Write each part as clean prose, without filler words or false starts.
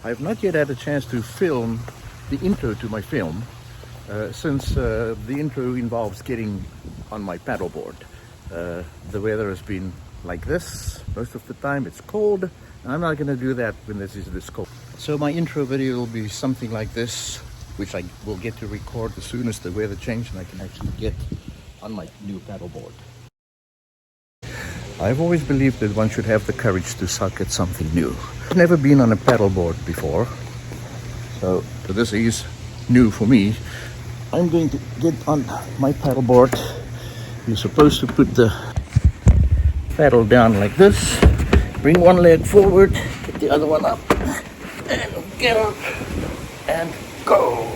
I have not yet had a chance to film the intro to my film since the intro involves getting on my paddleboard. The weather has been like this most of the time. It's cold, and I'm not going to do that when this is this cold. So my intro video will be something like this, which I will get to record as soon as the weather changes and I can actually get on my new paddleboard. I've always believed that one should have the courage to suck at something new. I've never been on a paddleboard before, so this is new for me. I'm going to get on my paddleboard. You're supposed to put the paddle down like this, bring one leg forward, get the other one up, and get up, and go.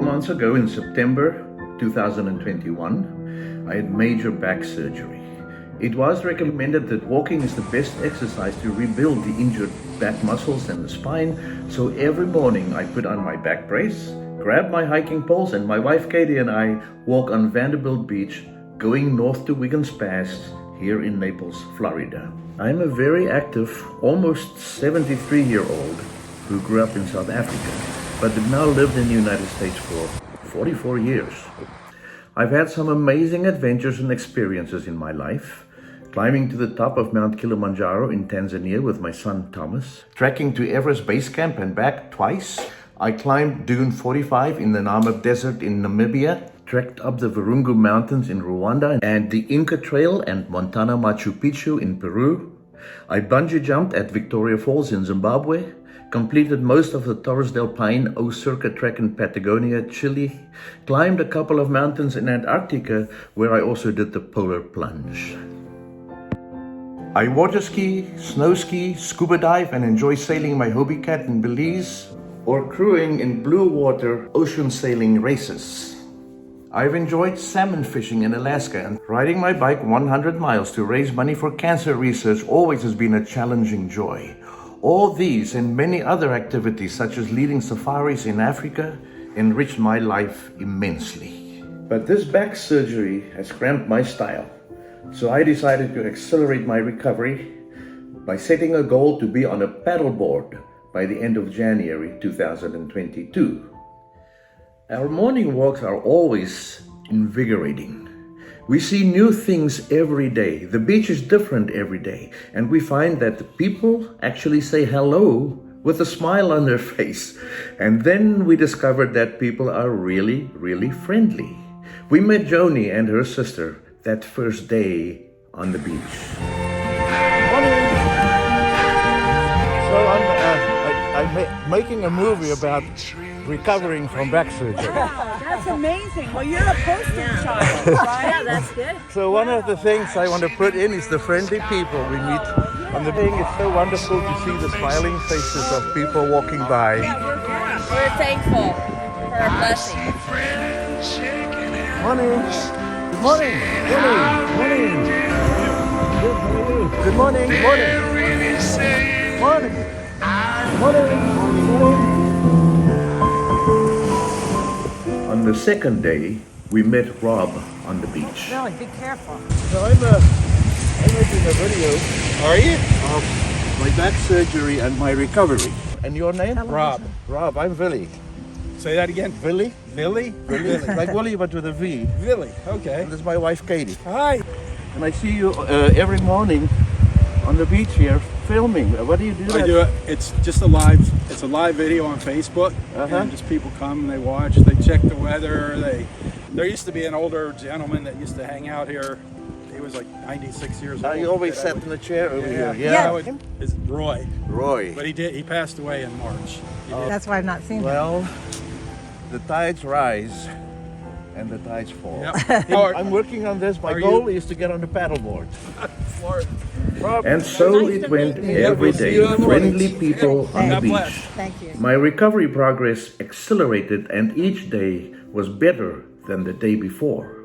Months ago in September 2021, I had major back surgery. It was recommended that walking is the best exercise to rebuild the injured back muscles and the spine, so every morning I put on my back brace, grab my hiking poles, and my wife Katie and I walk on Vanderbilt Beach, going north to Wiggins Pass here in Naples, Florida. I'm a very active, almost 73-year-old who grew up in South Africa, but have now lived in the United States for 44 years. I've had some amazing adventures and experiences in my life, climbing to the top of Mount Kilimanjaro in Tanzania with my son Thomas, trekking to Everest Base Camp and back twice. I climbed Dune 45 in the Namib Desert in Namibia, trekked up the Virunga Mountains in Rwanda, and the Inca Trail and Montana Machu Picchu in Peru. I bungee jumped at Victoria Falls in Zimbabwe, completed most of the Torres del Paine O-Circa trek in Patagonia, Chile, climbed a couple of mountains in Antarctica where I also did the polar plunge. I water ski, snow ski, scuba dive, and enjoy sailing my Hobie Cat in Belize or crewing in blue water ocean sailing races. I've enjoyed salmon fishing in Alaska, and riding my bike 100 miles to raise money for cancer research always has been a challenging joy. All these and many other activities, such as leading safaris in Africa, enriched my life immensely. But this back surgery has cramped my style, so I decided to accelerate my recovery by setting a goal to be on a paddleboard by the end of January 2022. Our morning walks are always invigorating. We see new things every day. The beach is different every day. And we find that the people actually say hello with a smile on their face. And then we discovered that people are really, really friendly. We met Joni and her sister that first day on the beach. Morning. So I'm making a movie about recovering from back surgery. Wow, that's amazing. Well, you're a poster child, right? Yeah, that's good. So one of the things I want to put in is the friendly people we meet on the beach. It's so wonderful to see the smiling faces of people walking by. We're thankful for our blessing. Morning. Good morning. Morning. Good morning. Good morning. Morning. On the second day, we met Rob on the beach. Really, be careful. So I'm making a video. Are you? Of my back surgery and my recovery. And your name? Rob. Rob, I'm Willie. Say that again. Willie? Billy? Willie? Like Willie, but with a V. Billy. Okay. And this is my wife, Katie. Hi. And I see you every morning on the beach here filming. What do you do? I do it. It's just a live. It's a live video on Facebook, and just people come and they watch. They check the weather. There used to be an older gentleman that used to hang out here. He was like 96 years old. You always sat in the chair over here. Yeah. It's Roy. Roy. But he passed away in March. That's why I've not seen him. Well, the tides rise and the tides fall. Yeah. I'm working on this. My Are goal you- is to get on the paddleboard. Rob, And so it went every day. Friendly people on the God bless. beach. Thank you. My recovery progress accelerated, and each day was better than the day before.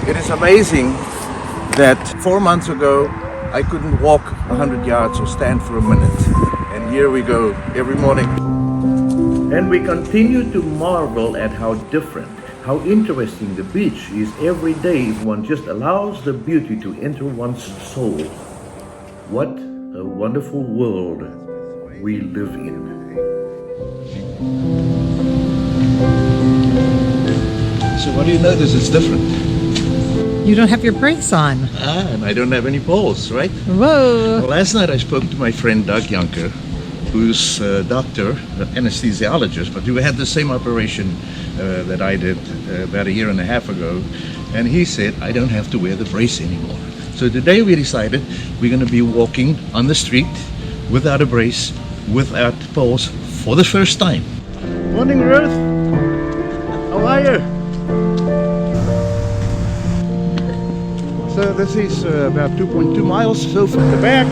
It is amazing that 4 months ago I couldn't walk 100 yards or stand for a minute. And here we go every morning. And we continue to marvel at how different, How interesting the beach is every day if one just allows the beauty to enter one's soul. What a wonderful world we live in. So what do you notice is different? You don't have your brakes on. And I don't have any balls, right? Whoa. Well, last night I spoke to my friend Doug Janker, who's a doctor, an anesthesiologist, but who had the same operation that I did about a year and a half ago. And he said, I don't have to wear the brace anymore. So today we decided we're going to be walking on the street without a brace, without poles, for the first time. Morning, Ruth. How are you? So this is about 2.2 miles so from the back.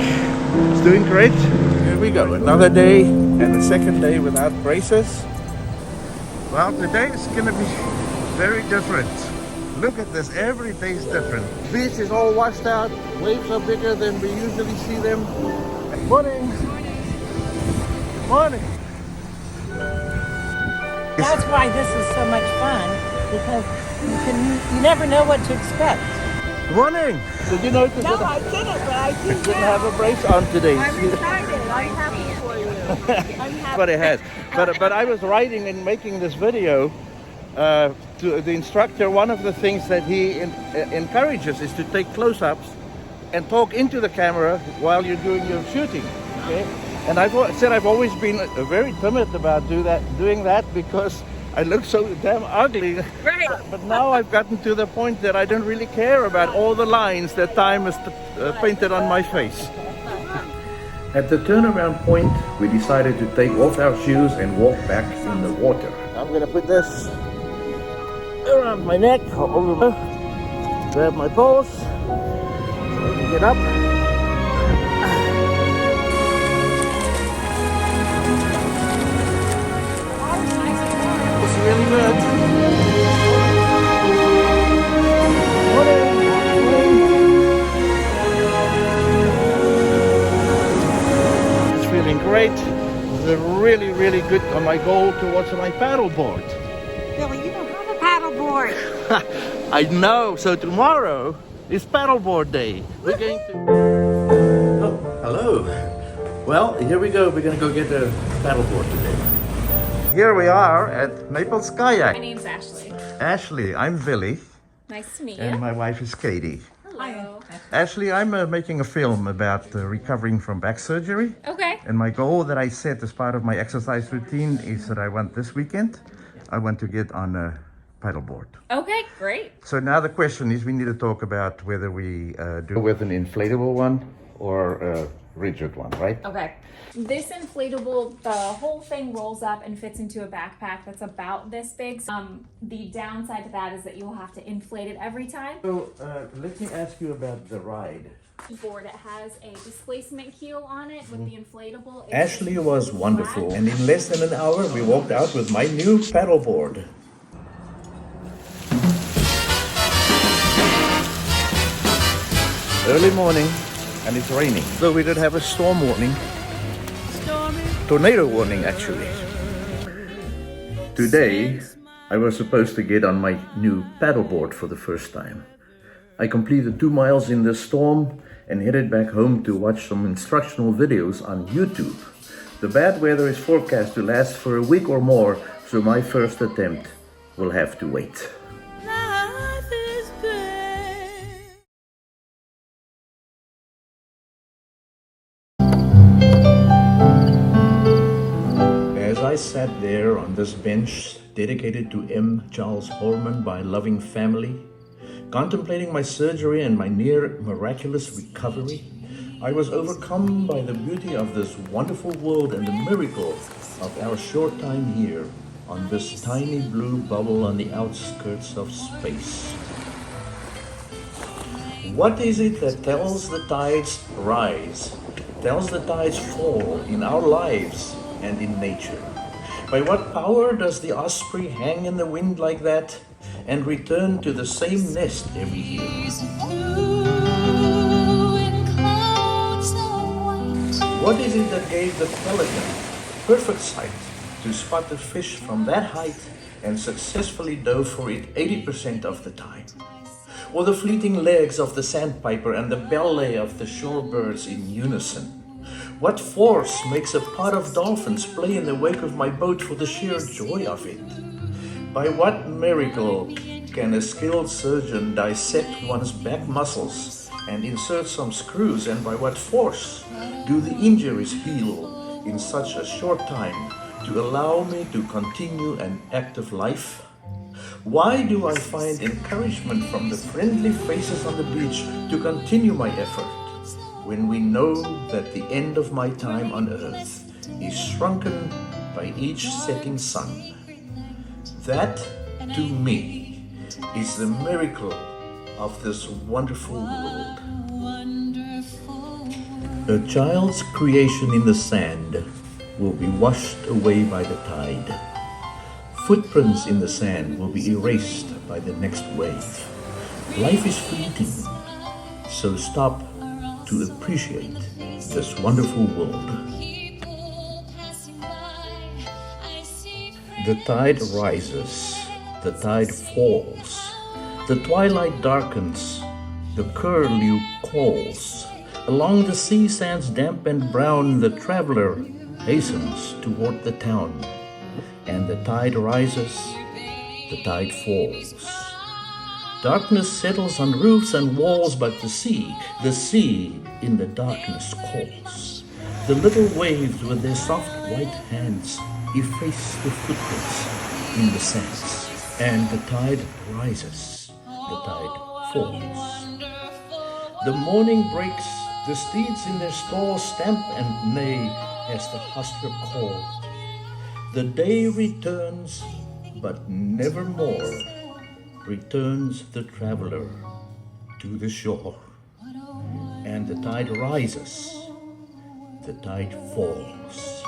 It's doing great. Here we go, another day and the second day without braces. Well, today is going to be very different. Look at this, every day is different. Beach is all washed out, waves are bigger than we usually see them. Morning. Morning. That's why this is so much fun, because you never know what to expect. Morning. Did you notice No, that I didn't, but I do I didn't have a brace on today? I'm excited. I'm happy for you. I'm happy. But it has. But I was writing and making this video to the instructor. One of the things that he encourages is to take close-ups and talk into the camera while you're doing your shooting. Okay. And I've said I've always been very timid about doing that because I look so damn ugly. Right. But now I've gotten to the point that I don't really care about all the lines that time has painted on my face. At the turnaround point, we decided to take off our shoes and walk back in the water. I'm gonna put this around my neck, over grab my poles, so I can get up. It's really good. It's feeling great. It's really, really good on my goal towards my paddleboard. Billy, you don't have a paddleboard. I know. So tomorrow is paddleboard day. We're going to. Oh, hello. Well, here we go. We're going to go get a paddleboard today. Here we are at Naples Kayak. My name's Ashley. Ashley, I'm Billy, Nice to meet and you. my wife is Katie. Hello. Ashley, I'm making a film about recovering from back surgery. Okay. And my goal that I set as part of my exercise routine is that I want this weekend, I want to get on a paddleboard. Okay, great. So now the question is, we need to talk about whether we do with an inflatable one or a rigid one, right? Okay. This inflatable, the whole thing rolls up and fits into a backpack that's about this big. The downside to that is that you'll have to inflate it every time. So let me ask you about the ride. Board, it has a displacement keel on it with the inflatable. Ashley was wonderful, and in less than an hour we walked out with my new paddleboard. Early morning, and it's raining. So we did have a storm warning. Tornado warning, actually. Today, I was supposed to get on my new paddleboard for the first time. I completed 2 miles in the storm and headed back home to watch some instructional videos on YouTube. The bad weather is forecast to last for a week or more, so my first attempt will have to wait. As I sat there on this bench dedicated to M. Charles Horman by a loving family, contemplating my surgery and my near miraculous recovery, I was overcome by the beauty of this wonderful world and the miracle of our short time here on this tiny blue bubble on the outskirts of space. What is it that tells the tides rise, tells the tides fall in our lives and in nature? By what power does the osprey hang in the wind like that and return to the same nest every year? What is it that gave the pelican perfect sight to spot the fish from that height and successfully dove for it 80% of the time. Or the fleeting legs of the sandpiper and the ballet of the shorebirds in unison. What force makes a pod of dolphins play in the wake of my boat for the sheer joy of it? By what miracle can a skilled surgeon dissect one's back muscles and insert some screws, and by what force do the injuries heal in such a short time to allow me to continue an active life? Why do I find encouragement from the friendly faces on the beach to continue my effort when we know that the end of my time on earth is shrunken by each setting sun? That, to me, is the miracle of this wonderful world. A child's creation in the sand will be washed away by the tide. Footprints in the sand will be erased by the next wave. Life is fleeting, so stop to appreciate this wonderful world. The tide rises, the tide falls, the twilight darkens, the curlew calls. Along the sea sands damp and brown, the traveler hastens toward the town. And the tide rises, the tide falls. Darkness settles on roofs and walls, but the sea in the darkness calls. The little waves with their soft white hands efface the footprints in the sands. And the tide rises, the tide falls. The morning breaks, the steeds in their stalls stamp and neigh as the hostler calls. The day returns, but nevermore returns the traveler to the shore. And the tide rises, the tide falls.